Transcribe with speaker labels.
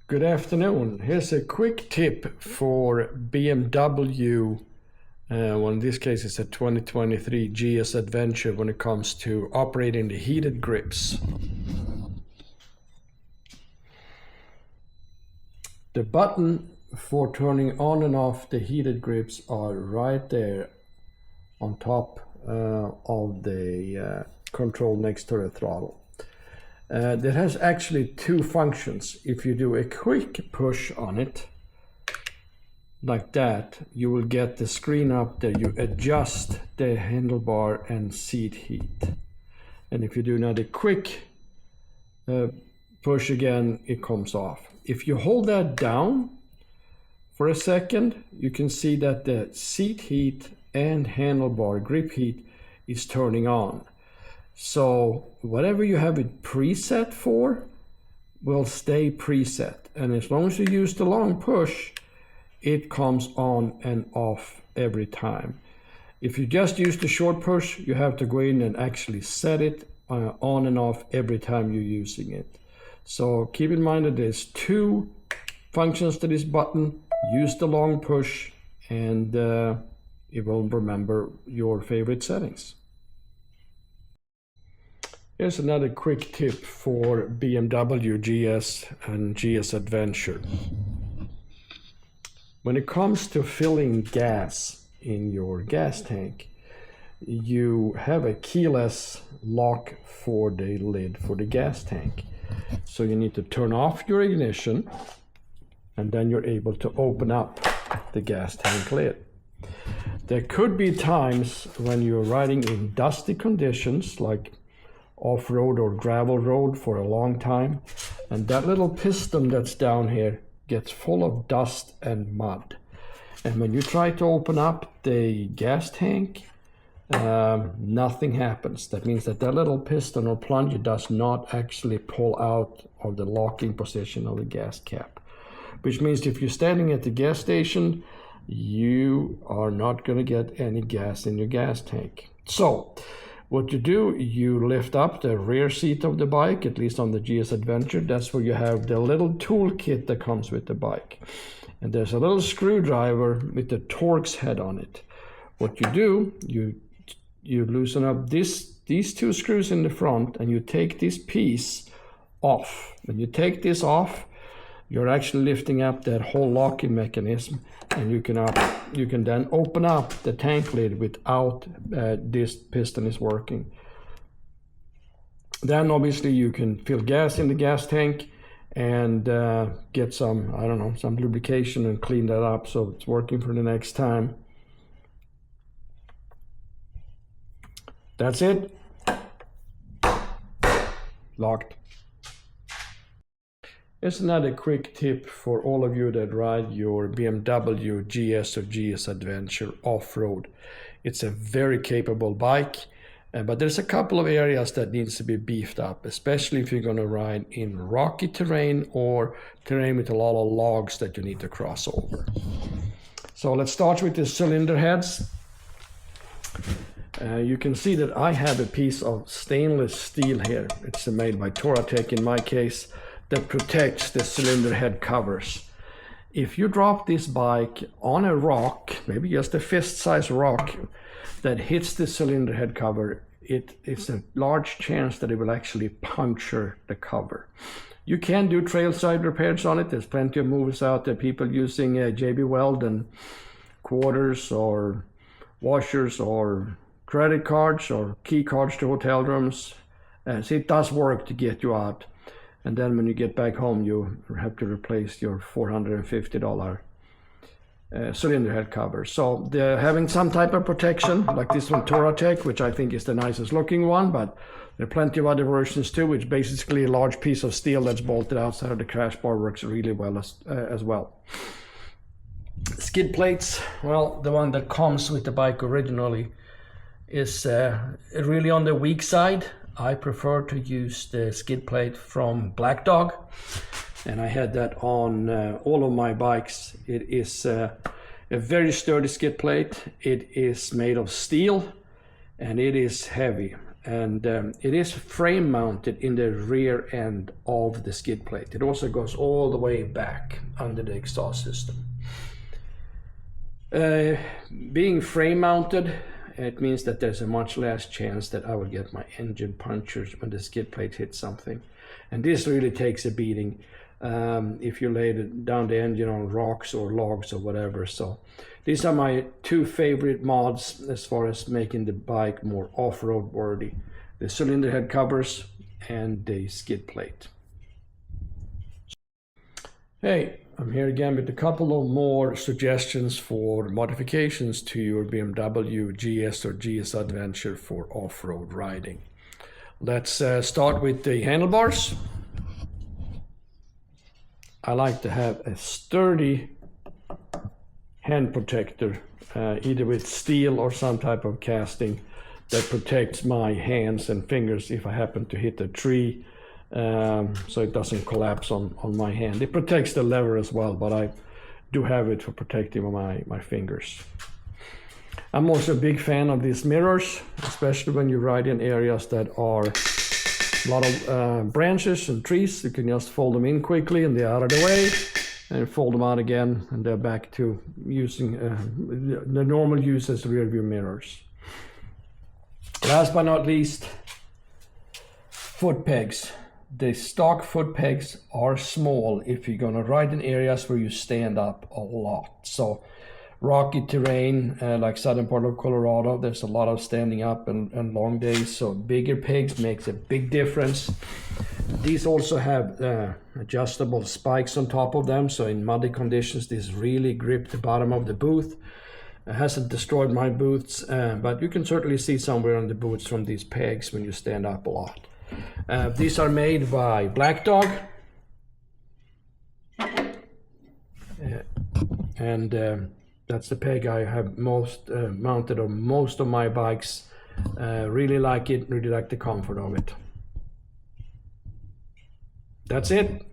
Speaker 1: Good afternoon. Here's a quick tip for BMW, well in this case it's a 2023 GS Adventure when it comes to operating the heated grips. The button for turning on and off the heated grips are right there on top of the control next to the throttle. That has actually two functions. If you do a quick push on it, like that, you will get the screen up there. You adjust the handlebar and seat heat. And if you do another quick push again, it comes off. If you hold that down for a second, you can see that the seat heat and handlebar grip heat is turning on. So whatever you have it preset for will stay preset. And as long as you use the long push, it comes on and off every time. If you just use the short push, you have to go in and actually set it on and off every time you're using it. So keep in mind that there's two functions to this button. Use the long push and it will remember your favorite settings. Here's another quick tip for BMW GS and GS Adventure. When it comes to filling gas in your gas tank, you have a keyless lock for the lid for the gas tank. So you need to turn off your ignition and then you're able to open up the gas tank lid. There could be times when you're riding in dusty conditions like off-road or gravel road for a long time, and that little piston that's down here gets full of dust and mud. And when you try to open up the gas tank, nothing happens. That means that little piston or plunger does not actually pull out of the locking position of the gas cap. Which means if you're standing at the gas station, you are not going to get any gas in your gas tank. So what you do, you lift up the rear seat of the bike, at least on the GS Adventure. That's where you have the little toolkit that comes with the bike. And there's a little screwdriver with the Torx head on it. What you do, you loosen up these two screws in the front and you take this piece off. When you take this off, you're actually lifting up that whole locking mechanism, and you can then open up the tank lid without this piston is working. Then obviously you can fill gas in the gas tank and get some, I don't know, some lubrication and clean that up so it's working for the next time. That's it. Locked. Here's another quick tip for all of you that ride your BMW GS or GS Adventure off-road. It's a very capable bike, but there's a couple of areas that needs to be beefed up, especially if you're going to ride in rocky terrain or terrain with a lot of logs that you need to cross over. So let's start with the cylinder heads. You can see that I have a piece of stainless steel here. It's made by Touratech in my case, that protects the cylinder head covers. If you drop this bike on a rock, maybe just a fist-sized rock that hits the cylinder head cover, it's a large chance that it will actually puncture the cover. You can do trailside repairs on it. There's plenty of movies out there, people using JB Weld and quarters or washers or credit cards or key cards to hotel rooms. So it does work to get you out. And then when you get back home, you have to replace your $450 cylinder head cover. So they're having some type of protection, like this one, Touratech, which I think is the nicest looking one, but there are plenty of other versions too, which basically a large piece of steel that's bolted outside of the crash bar works really well as well. Skid plates, well, the one that comes with the bike originally is really on the weak side. I prefer to use the skid plate from Black Dog, and I had that on all of my bikes. It is a very sturdy skid plate. It is made of steel and it is heavy. and it is frame mounted in the rear end of the skid plate. It also goes all the way back under the exhaust system. Being frame mounted, it means that there's a much less chance that I will get my engine punctured when the skid plate hits something. And this really takes a beating if you lay down the engine on rocks or logs or whatever. So these are my two favorite mods as far as making the bike more off-road worthy: the cylinder head covers and the skid plate. Hey, I'm here again with a couple of more suggestions for modifications to your BMW GS or GS Adventure for off-road riding. Let's start with the handlebars. I like to have a sturdy hand protector, either with steel or some type of casting that protects my hands and fingers if I happen to hit a tree, so it doesn't collapse on my hand. It protects the lever as well, but I do have it for protecting my fingers. I'm also a big fan of these mirrors, especially when you ride in areas that are a lot of branches and trees. You can just fold them in quickly and they're out of the way, and fold them out again and they're back to using the normal use as rear view mirrors. Last but not least, foot pegs. The stock foot pegs are small if you're gonna ride in areas where you stand up a lot. So rocky terrain like southern part of Colorado, there's a lot of standing up and long days, so bigger pegs makes a big difference. These also have adjustable spikes on top of them, so in muddy conditions this really grip the bottom of the boot. It hasn't destroyed my boots, but you can certainly see somewhere on the boots from these pegs when you stand up a lot. These are made by Black Dog, and that's the peg I have most mounted on most of my bikes. Really like it, really like the comfort of it. That's it.